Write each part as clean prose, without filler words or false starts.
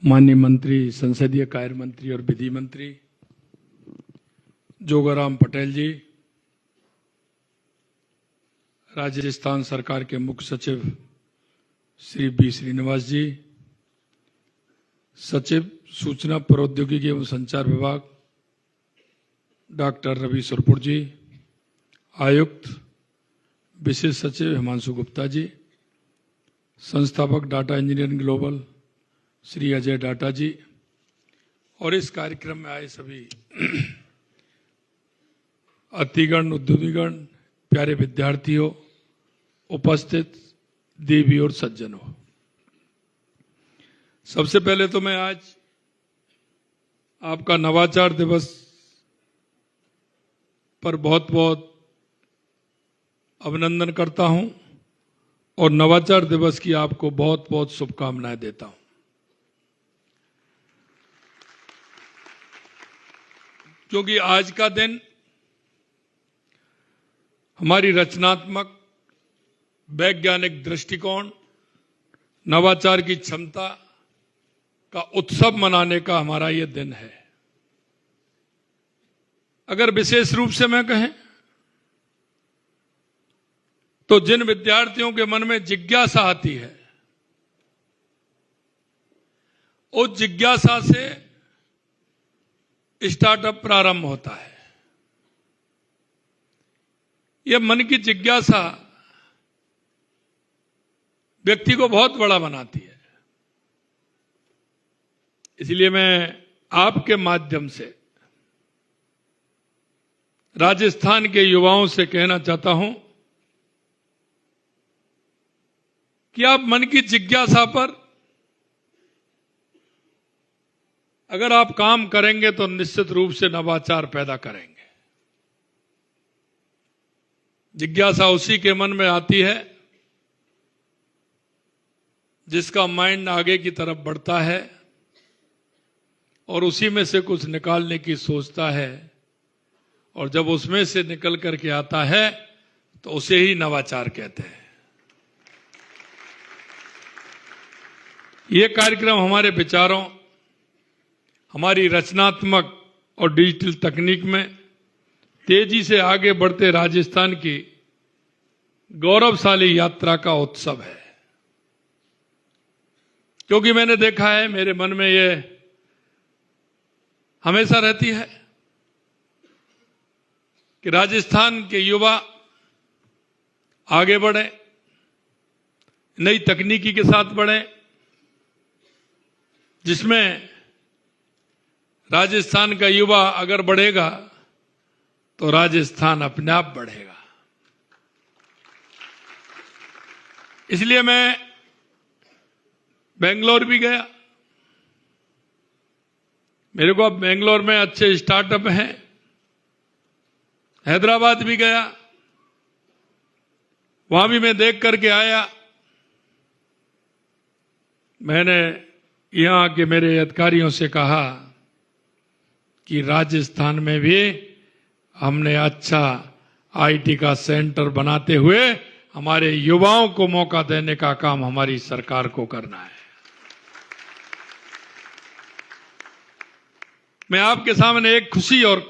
माननीय मंत्री, संसदीय कार्य मंत्री और विधि मंत्री जोगाराम पटेल जी, राजस्थान सरकार के मुख्य सचिव श्री बी श्रीनिवास जी, सचिव सूचना प्रौद्योगिकी एवं संचार विभाग डॉक्टर रवि सुरपुर जी, आयुक्त विशेष सचिव हिमांशु गुप्ता जी, संस्थापक data engineering global Shri Ajay Datta ji और इस कार्यक्रम में आए सभी अतिगण, उद्योगीगण, प्यारे विद्यार्थियों, उपस्थित देवी और सज्जनों, सबसे पहले तो मैं आज आपका नवाचार दिवस पर बहुत बहुत अभिनंदन करता हूं और नवाचार दिवस की आपको बहुत बहुत शुभकामनाएं देता हूं। क्योंकि आज का दिन हमारी रचनात्मक, वैज्ञानिक दृष्टिकोण, नवाचार की क्षमता का उत्सव मनाने का हमारा ये दिन है। अगर विशेष रूप से मैं कहें तो जिन विद्यार्थियों के मन में जिज्ञासा आती है, उस जिज्ञासा से स्टार्टअप प्रारंभ होता है। यह मन की जिज्ञासा व्यक्ति को बहुत बड़ा बनाती है। इसलिए मैं आपके माध्यम से राजस्थान के युवाओं से कहना चाहता हूं कि आप मन की जिज्ञासा पर अगर आप काम करेंगे तो निश्चित रूप से नवाचार पैदा करेंगे। जिज्ञासा उसी के मन में आती है जिसका माइंड आगे की तरफ बढ़ता है और उसी में से कुछ निकालने की सोचता है, और जब उसमें से निकल करके आता है तो उसे ही नवाचार कहते हैं। ये कार्यक्रम हमारे विचारों, हमारी रचनात्मक और डिजिटल तकनीक में तेजी से आगे बढ़ते राजस्थान की गौरवशाली यात्रा का उत्सव है। क्योंकि मैंने देखा है, मेरे मन में ये हमेशा रहती है कि राजस्थान के युवा आगे बढ़े, नई तकनीकी के साथ बढ़े, जिसमें राजस्थान का युवा अगर बढ़ेगा तो राजस्थान अपने आप बढ़ेगा। इसलिए मैं बेंगलोर भी गया। मेरे को अब बेंगलोर में अच्छे स्टार्टअप हैं। हैदराबाद भी गया, वहां भी मैं देख करके आया। मैंने यहां के मेरे अधिकारियों से कहा कि राजस्थान में भी हमने अच्छा आईटी का सेंटर बनाते हुए हमारे युवाओं को मौका देने का काम हमारी सरकार को करना है। मैं आपके सामने एक खुशी और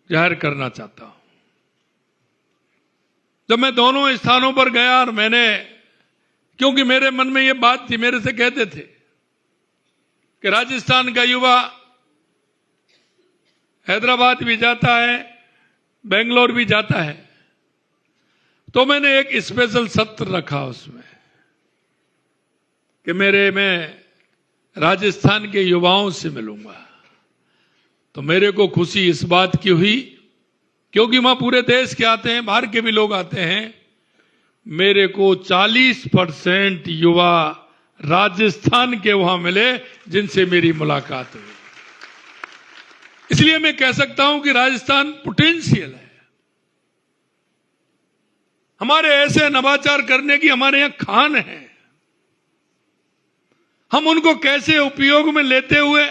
जाहिर करना चाहता हूं। जब मैं दोनों स्थानों पर गया और मैंने, क्योंकि मेरे मन में ये बात थी, मेरे से कहते थे कि राजस्थान का युवा हैदराबाद भी जाता है, बेंगलोर भी जाता है, तो मैंने एक स्पेशल सत्र रखा उसमें कि मैं राजस्थान के युवाओं से मिलूंगा। तो मेरे को खुशी इस बात की हुई, क्योंकि वहां पूरे देश के आते हैं, बाहर के भी लोग आते हैं। मेरे को 40% युवा राजस्थान के वहां मिले जिनसे मेरी मुलाकात हुई। इसलिए मैं कह सकता हूं कि राजस्थान पोटेंशियल है। हमारे ऐसे नवाचार करने की हमारे यहां खान है। हम उनको कैसे उपयोग में लेते हुए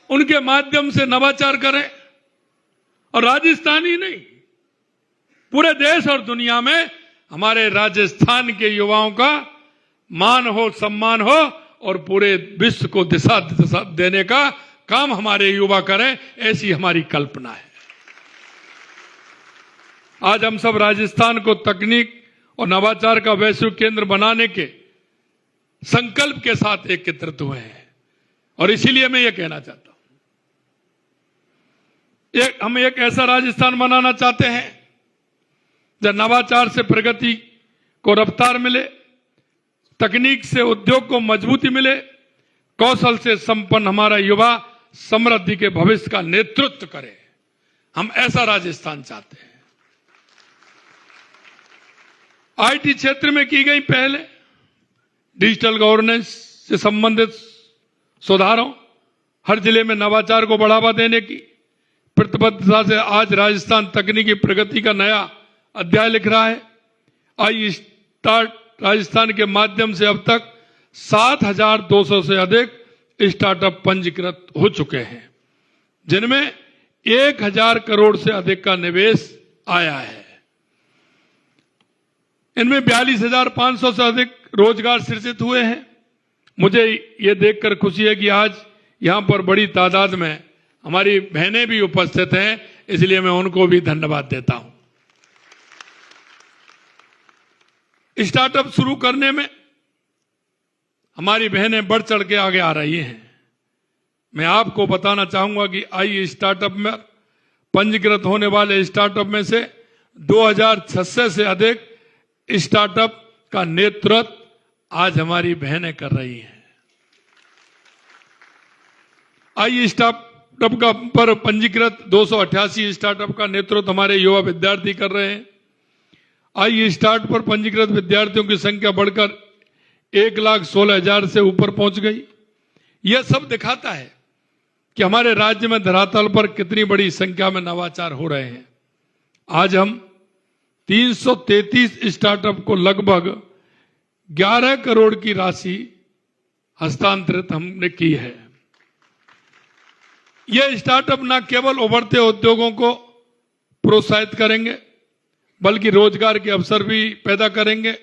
उनके माध्यम से नवाचार करें, और राजस्थान ही नहीं, पूरे देश और दुनिया में हमारे राजस्थान के युवाओं का मान हो, सम्मान हो, और पूरे विश्व को दिशा देने का काम हमारे युवा करें, ऐसी हमारी कल्पना है। आज हम सब राजस्थान को तकनीक और नवाचार का वैश्विक केंद्र बनाने के संकल्प के साथ एकत्रित हुए हैं, और इसीलिए मैं ये कहना चाहता हूं, हम एक ऐसा राजस्थान बनाना चाहते हैं जहां नवाचार से प्रगति को रफ्तार मिले, तकनीक से उद्योग को मजबूती मिले, कौशल से संपन्न हमारा युवा समृद्धि के भविष्य का नेतृत्व करे। हम ऐसा राजस्थान चाहते हैं। आईटी क्षेत्र में की गई पहले, डिजिटल गवर्नेंस से संबंधित सुधारों, हर जिले में नवाचार को बढ़ावा देने की प्रतिबद्धता से आज राजस्थान तकनीकी प्रगति का नया अध्याय लिख रहा है। आई स्टार्ट राजस्थान के माध्यम से अब तक 7,200 से अधिक स्टार्टअप पंजीकृत हो चुके हैं, जिनमें 1,000 करोड़ से अधिक का निवेश आया है। इनमें 42,500 से अधिक रोजगार सृजित हुए हैं। मुझे ये देखकर खुशी है कि आज यहां पर बड़ी तादाद में हमारी बहनें भी उपस्थित हैं, इसलिए मैं उनको भी धन्यवाद देता हूं। स्टार्टअप शुरू करने में हमारी बहनें बढ़ चढ़ के आगे आ रही हैं। मैं आपको बताना चाहूंगा कि आई स्टार्टअप में पंजीकृत होने वाले स्टार्टअप में से 2,600 से अधिक स्टार्टअप का नेतृत्व आज हमारी बहनें कर रही हैं। आई स्टार्टअप का पर पंजीकृत 288 स्टार्टअप का नेतृत्व हमारे युवा विद्यार्थी कर रहे हैं। आई स्टार्ट पर पंजीकृत विद्यार्थियों की संख्या बढ़कर 1,16,000 से ऊपर पहुंच गई। यह सब दिखाता है कि हमारे राज्य में धरातल पर कितनी बड़ी संख्या में नवाचार हो रहे हैं। आज हम 333 स्टार्टअप को लगभग 11 करोड़ की राशि हस्तांतरित हमने की है। यह स्टार्टअप न केवल उभरते उद्योगों को प्रोत्साहित करेंगे, बल्कि रोजगार के अवसर भी पैदा करेंगे।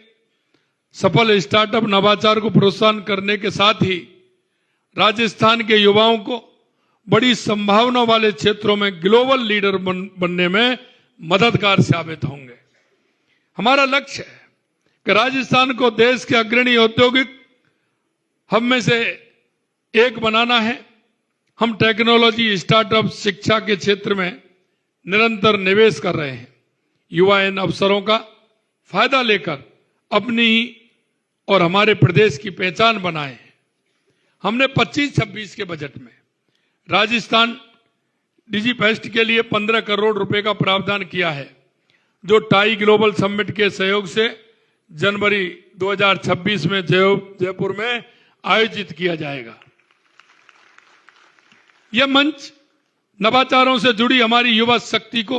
सफल स्टार्टअप नवाचार को प्रोत्साहन करने के साथ ही राजस्थान के युवाओं को बड़ी संभावना वाले क्षेत्रों में ग्लोबल लीडर बनने में मददगार साबित होंगे। हमारा लक्ष्य है कि राजस्थान को देश के अग्रणी औद्योगिक हब में से एक बनाना है। हम टेक्नोलॉजी, स्टार्टअप, शिक्षा के क्षेत्र में निरंतर निवेश कर रहे हैं। युवा इन अवसरों का फायदा लेकर अपनी और हमारे प्रदेश की पहचान बनाए हैं। हमने 25-26 के बजट में राजस्थान डिजीफेस्ट के लिए 15 करोड़ रुपए का प्रावधान किया है, जो टाई ग्लोबल समिट के सहयोग से जनवरी 2026 में जयपुर में आयोजित किया जाएगा। यह मंच नवाचारों से जुड़ी हमारी युवा शक्ति को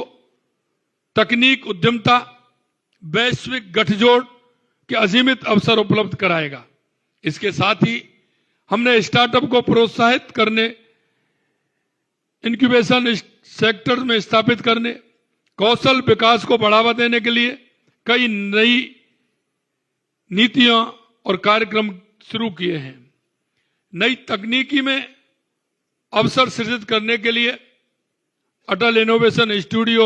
तकनीक, उद्यमता, वैश्विक गठजोड़ के असीमित अवसर उपलब्ध कराएगा। इसके साथ ही हमने स्टार्टअप को प्रोत्साहित करने, इंक्यूबेशन सेक्टर में स्थापित करने, कौशल विकास को बढ़ावा देने के लिए कई नई नीतियां और कार्यक्रम शुरू किए हैं। नई तकनीकी में अवसर सृजित करने के लिए अटल इनोवेशन स्टूडियो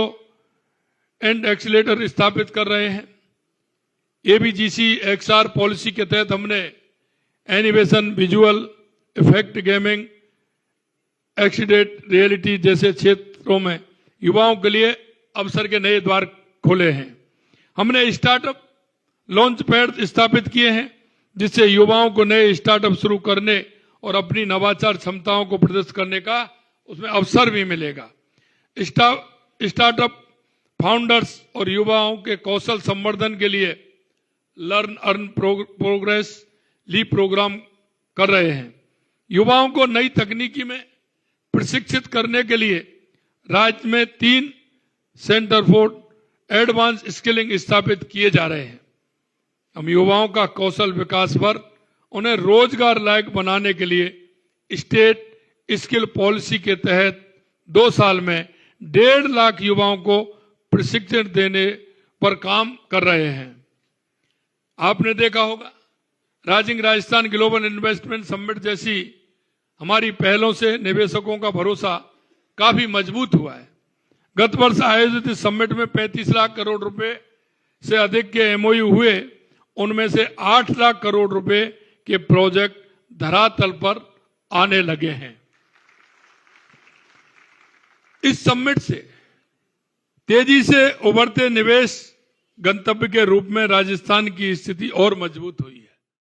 एंड एक्सीलेटर स्थापित कर रहे हैं। एबीजीसी एक्सआर पॉलिसी के तहत हमने animation, visual effect, gaming, accident reality जैसे क्षेत्रों में युवाओं के लिए अवसर के नए द्वार खोले हैं। हमने स्टार्टअप लॉन्च पैड स्थापित किए हैं, जिससे युवाओं को नए स्टार्टअप शुरू करने और अपनी नवाचार क्षमताओं को प्रदर्शित करने का उसमें अवसर भी मिलेगा। स्टार्टअप फाउंडर्स और युवाओं के कौशल संवर्धन के लिए learn earn progress leap program कर रहे हैं। युवाओं को नई तकनीकी में प्रशिक्षित करने के लिए राज्य में 3 सेंटर फॉर एडवांस स्किलिंग स्थापित किए जा रहे हैं। हम युवाओं का कौशल विकास पर उन्हें रोजगार लायक बनाने के लिए स्टेट स्किल पॉलिसी के तहत 2 साल में 1.5 लाख युवाओं को प्रशिक्षण देने पर काम कर रहे हैं। आपने देखा होगा rising Rajasthan global investment summit जैसी हमारी पहलों से निवेशकों का भरोसा काफी मजबूत हुआ है। गत वर्ष आयोजित इस समिट में 35 लाख करोड़ रुपए से अधिक के एमओयू हुए, उनमें से 8 लाख करोड़ रुपए के प्रोजेक्ट धरातल पर आने लगे हैं। इस समिट से तेजी से उभरते निवेश गंतव्य के रूप में राजस्थान की स्थिति और मजबूत हुई है।